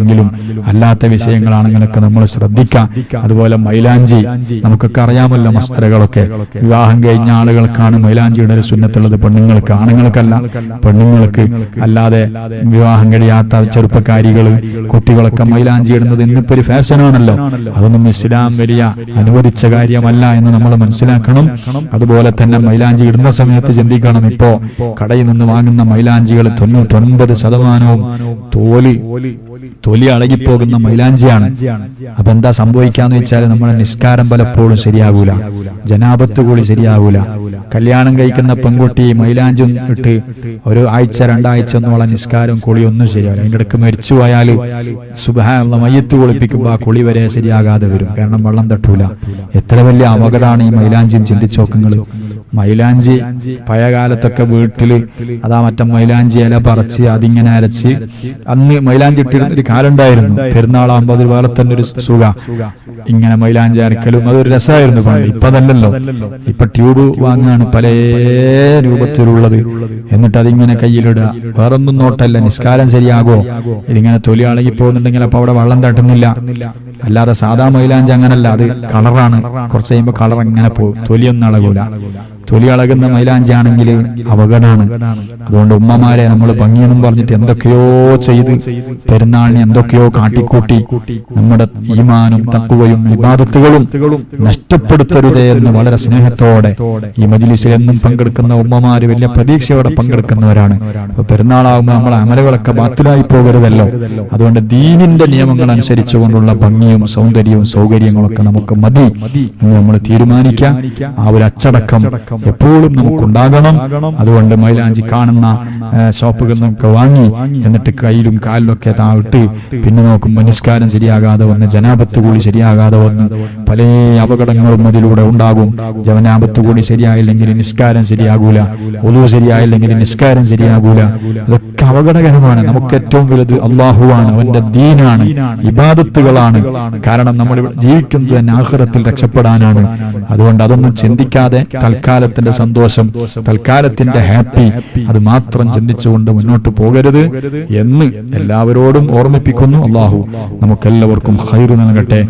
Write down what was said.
വിഷയങ്ങളാണെങ്കിലും അല്ലാത്ത വിഷയങ്ങളാണെങ്കിലൊക്കെ നമ്മൾ ശ്രദ്ധിക്കാം. അതുപോലെ മൈലാഞ്ചി നമുക്കൊക്കെ അറിയാമല്ലോ മസ്തരകളൊക്കെ. വിവാഹം കഴിഞ്ഞ ആളുകൾക്കാണ് മൈലാഞ്ചിയുടെ ഒരു സുന്നത്തുള്ളത്, പെണ്ണുങ്ങൾക്ക്. ആണുങ്ങൾക്കല്ല, പെണ്ണുങ്ങൾക്ക്. അല്ലാതെ വിവാഹം കഴിയാത്ത ചെറുപ്പക്കാരികള് കുട്ടികളൊക്കെ മൈലാഞ്ചി ഇടുന്നത് ഇന്നിപ്പോ ഒരു ഫാഷനാണല്ലോ. അതൊന്നും ഇസ്ലാം വലിയ അനുവദിച്ച കാര്യമല്ല എന്ന് നമ്മൾ മനസ്സിലാക്കണം. അതുപോലെ തന്നെ മൈലാഞ്ചി ഇടുന്ന സമയത്ത് ചിന്തിക്കണം. ഇപ്പോ കടയിൽ നിന്ന് വാങ്ങുന്ന മൈലാഞ്ചികൾ 99% തൊലി അളകിപ്പോകുന്ന മൈലാഞ്ചിയാണ്. അപ്പൊ എന്താ സംഭവിക്കാന്ന് വെച്ചാൽ നമ്മുടെ നിസ്കാരം പലപ്പോഴും ശരിയാകൂല, ജനാപത്ത് കൂടി ശരിയാകൂല. കല്യാണം കഴിക്കുന്ന പെൺകുട്ടി മൈലാഞ്ചി ഇട്ട് ഒരു ആഴ്ച 2 ആഴ്ച ഒന്നോളം നിസ്കാരം കുളിയൊന്നും ശരിയാവില്ല. അതിന്റെ ഇടയ്ക്ക് മരിച്ചു പോയാല് സുബ്ഹാനല്ലാഹ് മയ്യത്ത് കുളിപ്പിക്കുമ്പോ ആ കുളി വരെ ശരിയാകാതെ വരും. കാരണം വെള്ളം തട്ടൂല. എത്ര വലിയ അപകടമാണ് ഈ മൈലാഞ്ചി. ചിന്തിച്ചു നോക്കുങ്ങള്. മൈലാഞ്ചി പഴയ കാലത്തൊക്കെ വീട്ടില് അതാ മറ്റേ മൈലാഞ്ചി ഇല പറിച്ച് അതിങ്ങനെ അരച്ച് അന്ന് മൈലാഞ്ചി ഇട്ടിരുന്നൊരു കാലം ഉണ്ടായിരുന്നു. പെരുന്നാളാകുമ്പോ അത് വേറെ തന്നെ ഒരു സുഖ. ഇങ്ങനെ മൈലാഞ്ചി അരക്കലും അതൊരു രസമായിരുന്നു പണ്ട്. ഇപ്പൊ അതല്ലല്ലോ. ഇപ്പൊ ട്യൂബ് വാങ്ങാണ് പല രൂപത്തിലുള്ളത്. എന്നിട്ട് അതിങ്ങനെ കയ്യിലിടുക. വേറൊന്നും നോട്ടല്ല. നിസ്കാരം ശരിയാകോ? ഇതിങ്ങനെ തൊലി അളകി പോകുന്നുണ്ടെങ്കിൽ അപ്പൊ അവിടെ വെള്ളം തട്ടുന്നില്ല. അല്ലാതെ സാധാ മൈലാഞ്ചി അങ്ങനല്ല, അത് കളറാണ്. കുറച്ച് കഴിയുമ്പോ കളർ ഇങ്ങനെ പോകും, തൊലിയൊന്നും അളകൂല. തൊലി അളകുന്ന മൈലാഞ്ചി ആണെങ്കിൽ അപകടമാണ്. അതുകൊണ്ട് ഉമ്മമാരെ നമ്മൾ ഭംഗിയെന്നും പറഞ്ഞിട്ട് എന്തൊക്കെയോ ചെയ്ത് പെരുന്നാളിന് എന്തൊക്കെയോ കാട്ടിക്കൂട്ടി നമ്മുടെ ഈമാനും തഖ്വയും ഇബാദത്തുകളും നഷ്ടപ്പെടുത്തരുതേ എന്ന് വളരെ സ്നേഹത്തോടെ ഈ മജ്ലിസിൽ എന്നും പങ്കെടുക്കുന്ന ഉമ്മമാര് വലിയ പ്രതീക്ഷയോടെ പങ്കെടുക്കുന്നവരാണ്. അപ്പൊ പെരുന്നാളാകുമ്പോൾ നമ്മളെ അമലുകളൊക്കെ ബാത്തിലായി പോകരുതല്ലോ. അതുകൊണ്ട് ദീനിന്റെ നിയമങ്ങൾ അനുസരിച്ചുകൊണ്ടുള്ള ഭംഗിയും സൗന്ദര്യവും സൗകര്യങ്ങളൊക്കെ നമുക്ക് മതി എന്ന് നമ്മൾ തീരുമാനിക്കാം. ആ ഒരു അച്ചടക്കം എപ്പോഴും നമുക്കുണ്ടാകണം. അതുകൊണ്ട് മൈലാഞ്ചി കാണുന്ന ഷോപ്പുകളിൽ നിന്നൊക്കെ വാങ്ങി എന്നിട്ട് കയ്യിലും കാലിലൊക്കെ താവിട്ട് പിന്നെ നോക്കുമ്പോൾ നിസ്കാരം ശരിയാകാതെ വന്ന് ജനാപത്ത് കൂടി ശരിയാകാതെ വന്ന് പല അപകടങ്ങളും അതിലൂടെ ഉണ്ടാകും. ജനാപത്ത് കൂടി ശരിയായില്ലെങ്കിൽ നിസ്കാരം ശരിയാകൂല, ഉളു ശരിയായില്ലെങ്കിൽ നിസ്കാരം ശരിയാകൂല. അതൊക്കെ അപകടകരമാണ്. നമുക്ക് ഏറ്റവും വലുത് അല്ലാഹുവാണ്, അവന്റെ ദീനാണ്, ഇബാദത്തുകളാണ്. കാരണം നമ്മൾ ജീവിക്കുന്നത് തന്നെ ആഖിറത്തിൽ രക്ഷപ്പെടാനാണ്. അതുകൊണ്ട് അതൊന്നും ചിന്തിക്കാതെ തൽക്കാലത്തിന്റെ സന്തോഷം, തൽക്കാലത്തിന്റെ ഹാപ്പി അത് മാത്രം ചിന്തിച്ചുകൊണ്ട് മുന്നോട്ട് പോകരുത് എന്ന് എല്ലാവരോടും ഓർമ്മിപ്പിക്കുന്നു. അല്ലാഹു നമുക്കെല്ലാവർക്കും ഖൈർ നൽകട്ടെ.